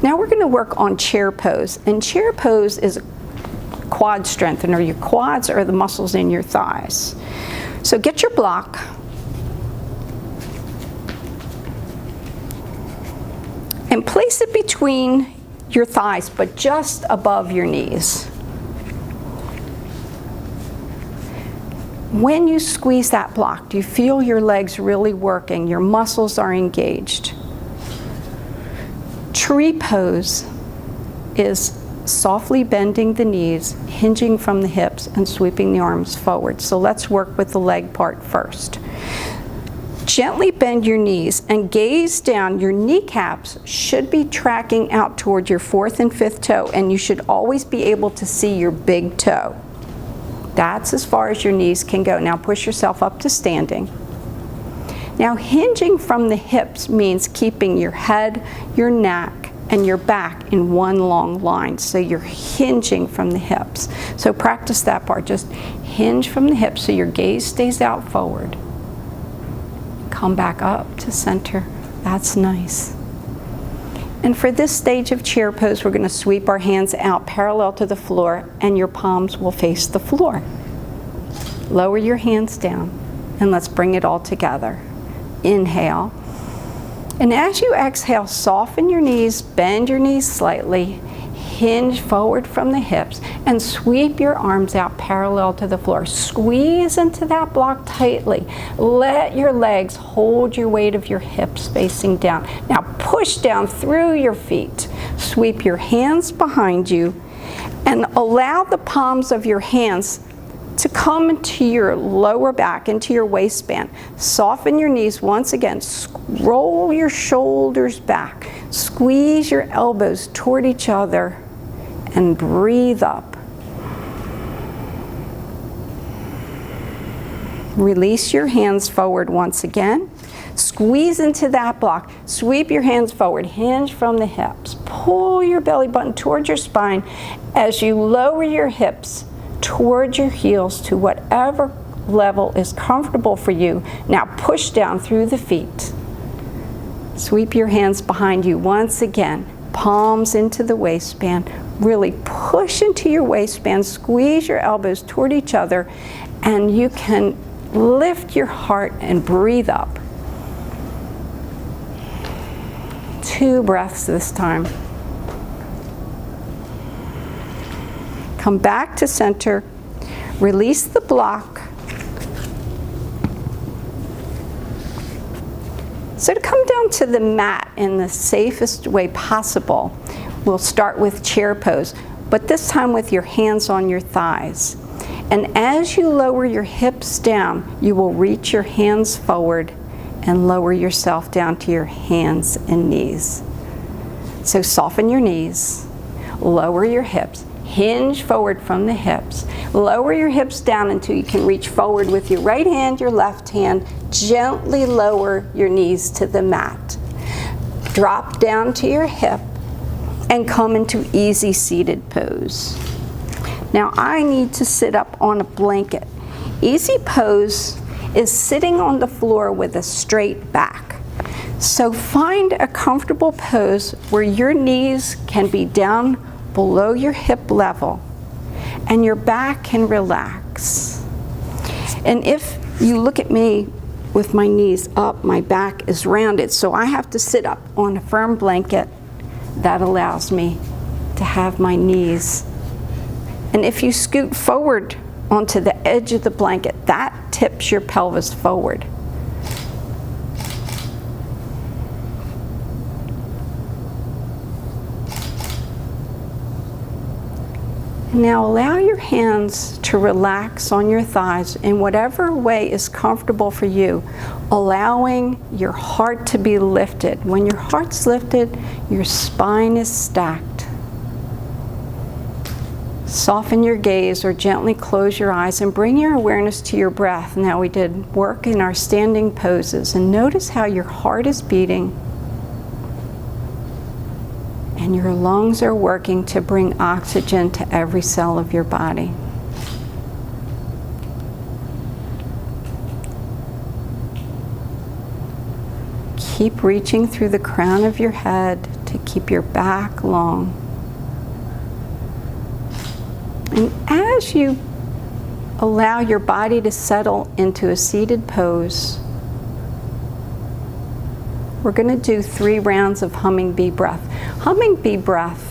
Now we're going to work on chair pose. And chair pose is a quad strengthener. Your quads are the muscles in your thighs. So get your block. And place it between your thighs, but just above your knees. When you squeeze that block, do you feel your legs really working? Your muscles are engaged. Tree pose is softly bending the knees, hinging from the hips, and sweeping the arms forward. So let's work with the leg part first. Gently bend your knees and gaze down. Your kneecaps should be tracking out toward your 4th and 5th toe, and you should always be able to see your big toe. That's as far as your knees can go. Now push yourself up to standing. Now hinging from the hips means keeping your head, your neck, and your back in one long line. So you're hinging from the hips. So practice that part. Just hinge from the hips so your gaze stays out forward. Come back up to center. That's nice. And for this stage of chair pose, we're going to sweep our hands out parallel to the floor, and your palms will face the floor. Lower your hands down, and let's bring it all together. Inhale. And as you exhale, soften your knees, bend your knees slightly, hinge forward from the hips, and sweep your arms out parallel to the floor. Squeeze into that block tightly. Let your legs hold your weight of your hips facing down. Now push down through your feet. Sweep your hands behind you and allow the palms of your hands to come into your lower back, into your waistband. Soften your knees once again. Roll your shoulders back. Squeeze your elbows toward each other and breathe up. Release your hands forward once again. Squeeze into that block. Sweep your hands forward. Hinge from the hips. Pull your belly button towards your spine as you lower your hips towards your heels to whatever level is comfortable for you. Now push down through the feet. Sweep your hands behind you once again. Palms into the waistband. Really push into your waistband. Squeeze your elbows toward each other, and you can lift your heart and breathe up. 2 breaths this time. Come back to center. Release the block. So to come down to the mat in the safest way possible, we'll start with chair pose, but this time with your hands on your thighs. And as you lower your hips down, you will reach your hands forward and lower yourself down to your hands and knees. So soften your knees, lower your hips, hinge forward from the hips, lower your hips down until you can reach forward with your right hand, your left hand, gently lower your knees to the mat. Drop down to your hip and come into easy seated pose. Now I need to sit up on a blanket. Easy pose is sitting on the floor with a straight back. So find a comfortable pose where your knees can be down below your hip level and your back can relax. And if you look at me with my knees up, my back is rounded, so I have to sit up on a firm blanket that allows me to have my knees. And if you scoot forward onto the edge of the blanket, that tips your pelvis forward. Now allow your hands to relax on your thighs in whatever way is comfortable for you, allowing your heart to be lifted. When your heart's lifted, your spine is stacked. Soften your gaze or gently close your eyes and bring your awareness to your breath. Now we did work in our standing poses, and notice how your heart is beating and your lungs are working to bring oxygen to every cell of your body. Keep reaching through the crown of your head to to keep your back long. And as you allow your body to settle into a seated pose, we're going to do 3 rounds of humming bee breath. Humming bee breath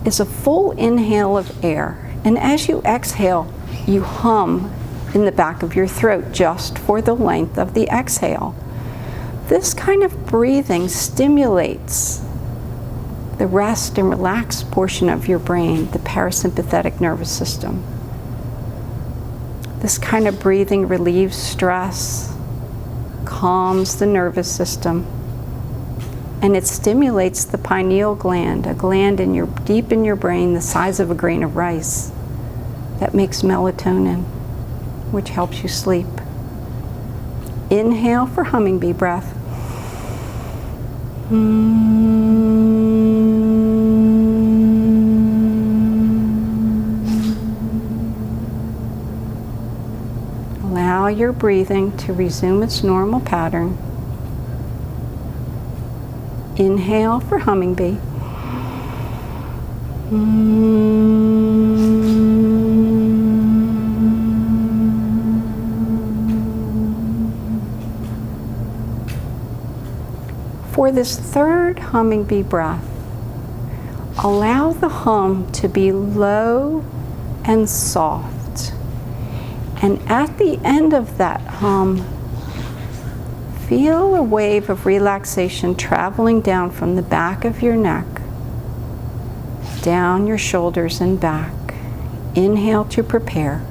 is a full inhale of air, and as you exhale, you hum in the back of your throat just for the length of the exhale. This kind of breathing stimulates the rest and relaxed portion of your brain, the parasympathetic nervous system. This kind of breathing relieves stress, calms the nervous system, and it stimulates the pineal gland, a gland deep in your brain the size of a grain of rice that makes melatonin, which helps you sleep. Inhale for humming bee breath. Allow your breathing to resume its normal pattern. Inhale for humming bee. For this third humming bee breath, allow the hum to be low and soft. And at the end of that hum, feel a wave of relaxation traveling down from the back of your neck, down your shoulders and back. Inhale to prepare.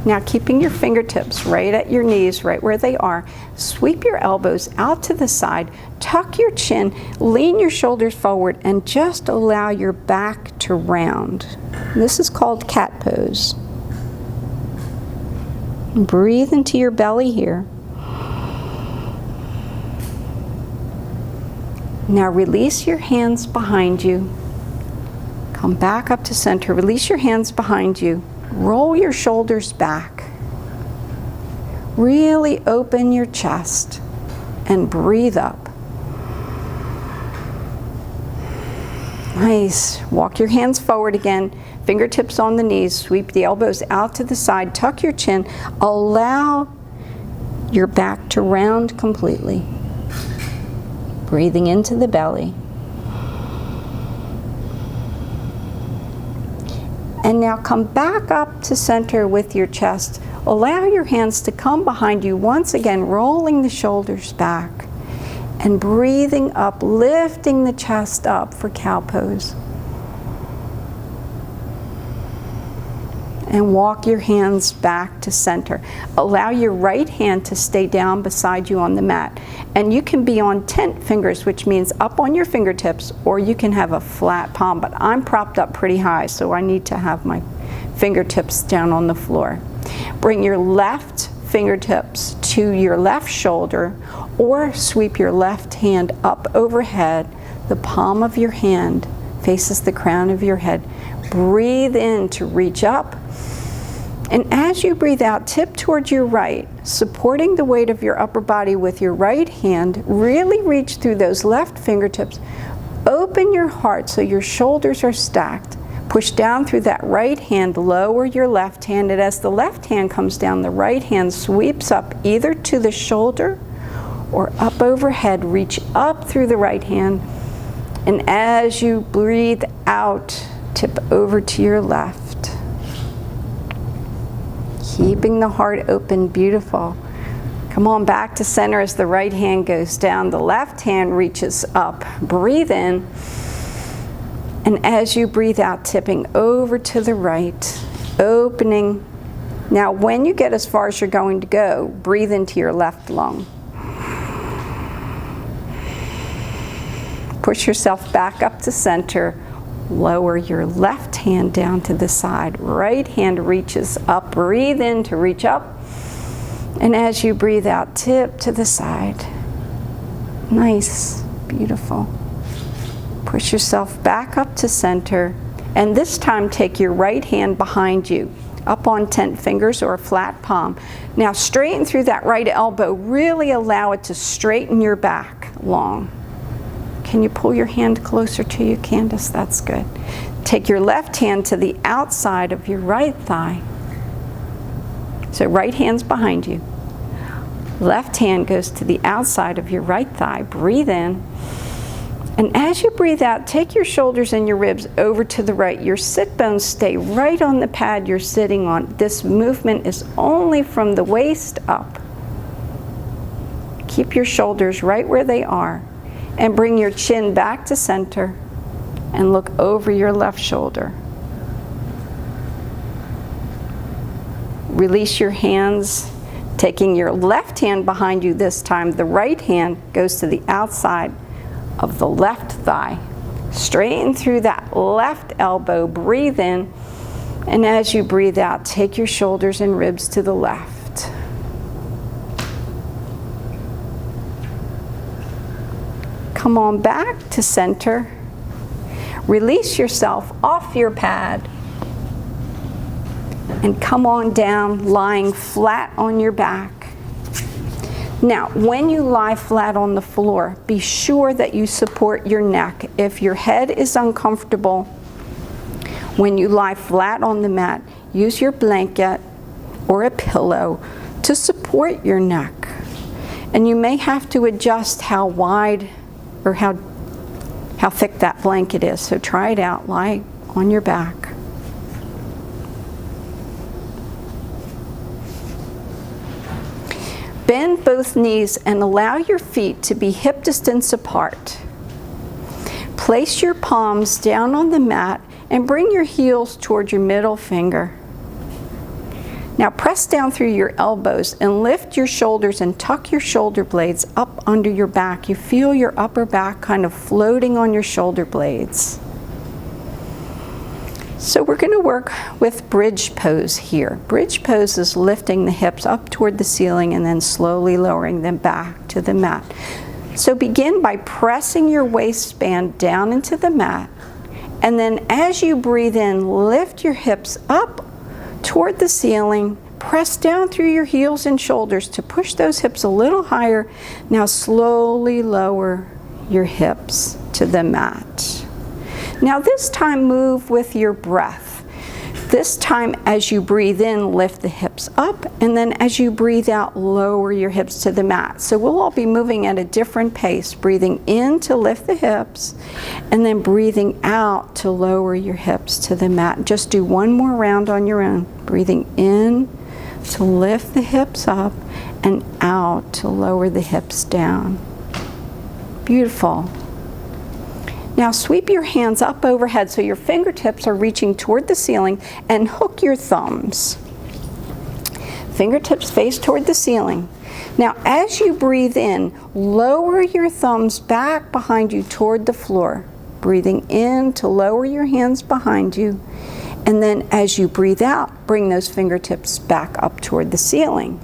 Now, keeping your fingertips right at your knees, right where they are, sweep your elbows out to the side, tuck your chin, lean your shoulders forward, and just allow your back to round. This is called cat pose. Breathe into your belly here. Now release your hands behind you. Come back up to center. Release your hands behind you. Roll your shoulders back. Really open your chest and breathe up. Nice. Walk your hands forward again. Fingertips on the knees. Sweep the elbows out to the side. Tuck your chin. Allow your back to round completely. Breathing into the belly. And now come back up to center with your chest. Allow your hands to come behind you, once again rolling the shoulders back and breathing up, lifting the chest up for cow pose. And walk your hands back to center. Allow your right hand to stay down beside you on the mat. And you can be on tent fingers, which means up on your fingertips, or you can have a flat palm, but I'm propped up pretty high, so I need to have my fingertips down on the floor. Bring your left fingertips to your left shoulder, or sweep your left hand up overhead. The palm of your hand faces the crown of your head. Breathe in to reach up. And as you breathe out, tip towards your right, supporting the weight of your upper body with your right hand. Really reach through those left fingertips. Open your heart so your shoulders are stacked. Push down through that right hand, lower your left hand, and as the left hand comes down, the right hand sweeps up either to the shoulder or up overhead. Reach up through the right hand, and as you breathe out, tip over to your left. Keeping the heart open, beautiful. Come on back to center as the right hand goes down, the left hand reaches up. Breathe in, and as you breathe out, tipping over to the right, opening. Now, when you get as far as you're going to go, breathe into your left lung. Push yourself back up to center. Lower your left hand down to the side. Right hand reaches up. Breathe in to reach up. And as you breathe out, tip to the side. Nice, beautiful. Push yourself back up to center. And this time take your right hand behind you, up on 10 fingers or a flat palm. Now straighten through that right elbow. Really allow it to straighten your back long. Can you pull your hand closer to you, Candace? That's good. Take your left hand to the outside of your right thigh. So right hand's behind you. Left hand goes to the outside of your right thigh. Breathe in. And as you breathe out, take your shoulders and your ribs over to the right. Your sit bones stay right on the pad you're sitting on. This movement is only from the waist up. Keep your shoulders right where they are. And bring your chin back to center and look over your left shoulder. Release your hands, taking your left hand behind you this time. The right hand goes to the outside of the left thigh. Straighten through that left elbow. Breathe in. And as you breathe out, take your shoulders and ribs to the left. Come on back to center. Release yourself off your pad. And come on down, lying flat on your back. Now, when you lie flat on the floor, be sure that you support your neck. If your head is uncomfortable, when you lie flat on the mat, use your blanket or a pillow to support your neck. And you may have to adjust how wide or how thick that blanket is. So try it out. Lie on your back. Bend both knees and allow your feet to be hip distance apart. Place your palms down on the mat and bring your heels toward your middle finger. Now press down through your elbows and lift your shoulders and tuck your shoulder blades up under your back. You feel your upper back kind of floating on your shoulder blades. So we're going to work with bridge pose here. Bridge pose is lifting the hips up toward the ceiling and then slowly lowering them back to the mat. So begin by pressing your waistband down into the mat, and then as you breathe in, lift your hips up toward the ceiling. Press down through your heels and shoulders to push those hips a little higher. Now slowly lower your hips to the mat. Now this time move with your breath. This time as you breathe in, lift the hips up, and then as you breathe out, lower your hips to the mat. So we'll all be moving at a different pace, breathing in to lift the hips, and then breathing out to lower your hips to the mat. Just do one more round on your own. Breathing in to lift the hips up, and out to lower the hips down. Beautiful. Now sweep your hands up overhead so your fingertips are reaching toward the ceiling, and hook your thumbs. Fingertips face toward the ceiling. Now as you breathe in, lower your thumbs back behind you toward the floor. Breathing in to lower your hands behind you. And then as you breathe out, bring those fingertips back up toward the ceiling.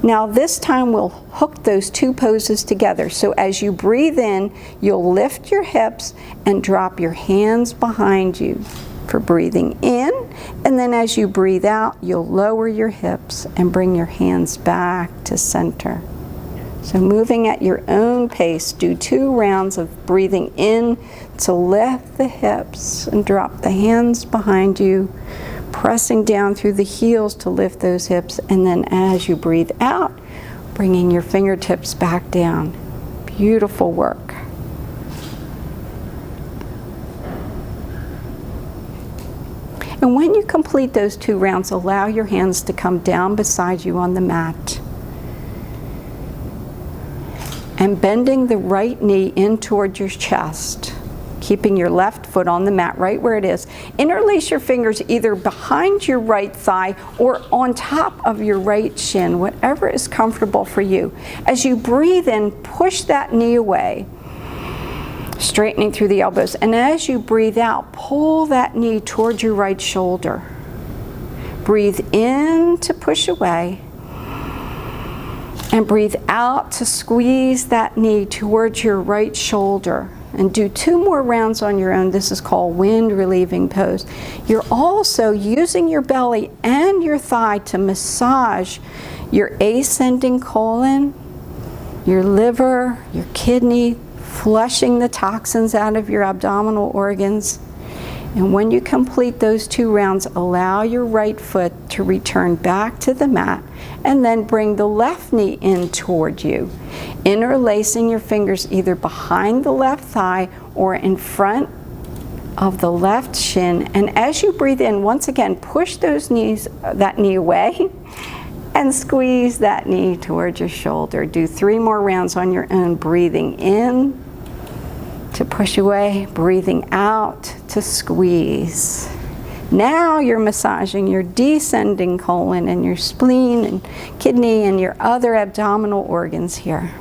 Now this time we'll hook those two poses together. So as you breathe in, you'll lift your hips and drop your hands behind you for breathing in. And then as you breathe out, you'll lower your hips and bring your hands back to center. So moving at your own pace, do 2 rounds of breathing in to lift the hips and drop the hands behind you. Pressing down through the heels to lift those hips, and then as you breathe out, bringing your fingertips back down. Beautiful work. And when you complete those 2 rounds, allow your hands to come down beside you on the mat. And bending the right knee in toward your chest. Keeping your left foot on the mat right where it is. Interlace your fingers either behind your right thigh or on top of your right shin, whatever is comfortable for you. As you breathe in, push that knee away, straightening through the elbows. And as you breathe out, pull that knee towards your right shoulder. Breathe in to push away. And breathe out to squeeze that knee towards your right shoulder. And do 2 more rounds on your own. This is called wind relieving pose. You're also using your belly and your thigh to massage your ascending colon, your liver, your kidney, flushing the toxins out of your abdominal organs. And when you complete those 2 rounds, allow your right foot to return back to the mat and then bring the left knee in toward you, interlacing your fingers either behind the left thigh or in front of the left shin. And as you breathe in, once again, push that knee away and squeeze that knee towards your shoulder. Do 3 more rounds on your own, breathing in to push away, breathing out to squeeze. Now you're massaging your descending colon and your spleen and kidney and your other abdominal organs here.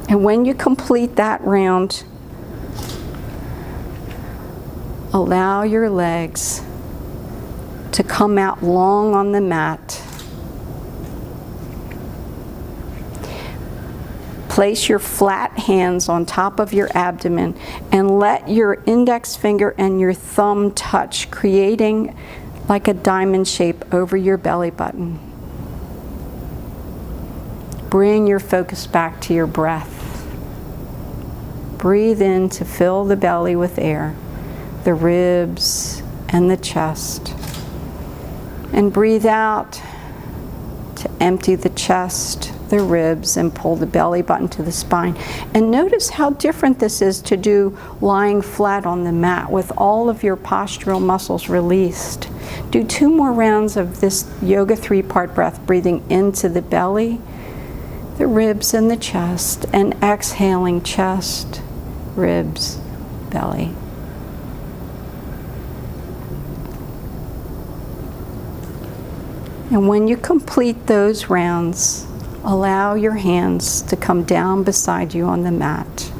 And when you complete that round, allow your legs to come out long on the mat. Place your flat hands on top of your abdomen and let your index finger and your thumb touch, creating like a diamond shape over your belly button. Bring your focus back to your breath. Breathe in to fill the belly with air, the ribs and the chest. And breathe out to empty the chest, the ribs, and pull the belly button to the spine. And notice how different this is to do lying flat on the mat with all of your postural muscles released. Do 2 more rounds of this yoga 3-part breath, breathing into the belly, the ribs, and the chest, and exhaling chest, ribs, belly. And when you complete those rounds, allow your hands to come down beside you on the mat.